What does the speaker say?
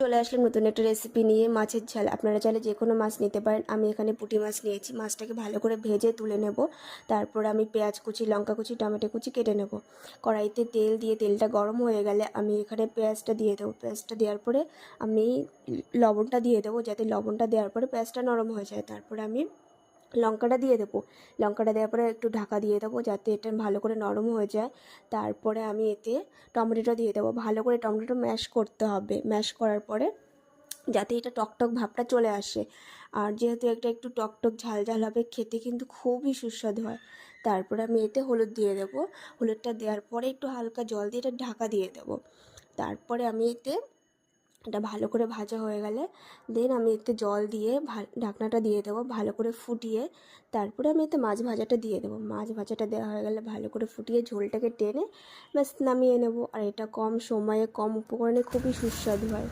চলে আসলাম নতুন একটা রেসিপি নিয়ে, মাছের ঝাল। আপনারা চাইলে যে কোনো মাছ নিতে পারেন। আমি এখানে পুঁটি মাছ নিয়েছি। মাছটাকে ভালো করে ভেজে তুলে নেব। তারপর আমি পেঁয়াজ কুচি, লঙ্কা কুচি, টমেটো কুচি কেটে নেব। কড়াইতে তেল দিয়ে তেলটা গরম হয়ে গেলে আমি এখানে পেঁয়াজটা দিয়ে দেবো। পেঁয়াজটা দেওয়ার পরে আমি লবণটা দিয়ে দেবো, যাতে লবণটা দেওয়ার পরে পেঁয়াজটা নরম হয়ে যায়। তারপরে আমি লঙ্কাটা দিয়ে দেবো। লঙ্কাটা দেওয়ার পরে একটু ঢাকা দিয়ে দেবো, যাতে এটা ভালো করে নরম হয়ে যায়। তারপরে আমি এতে টমেটোটা দিয়ে দেবো। ভালো করে টমেটোটা ম্যাশ করতে হবে। ম্যাশ করার পরে যাতে এটা টকটক ভাবটা চলে আসে। আর যেহেতু এটা একটু টকটক ঝাল ঝাল হবে, খেতে কিন্তু খুবই সুস্বাদু হয়। তারপরে আমি এতে হলুদ দিয়ে দেবো। হলুদটা দেওয়ার পরে একটু হালকা জল দিয়ে এটা ঢাকা দিয়ে দেবো। তারপরে আমি এতে এটা ভালো করে ভাজা হয়ে গেলে দেন আমি এতে জল দিয়ে ঢাকনাটা দিয়ে দেবো, ভালো করে ফুটিয়ে। তারপরে আমি এতে মাছ ভাজাটা দিয়ে দেবো। মাছ ভাজাটা দেওয়া হয়ে গেলে ভালো করে ফুটিয়ে ঝোলটাকে টেনে ব্যাস নামিয়ে নেব। আর এটা কম সময়ে কম উপকরণে খুবই সুস্বাদু হয়।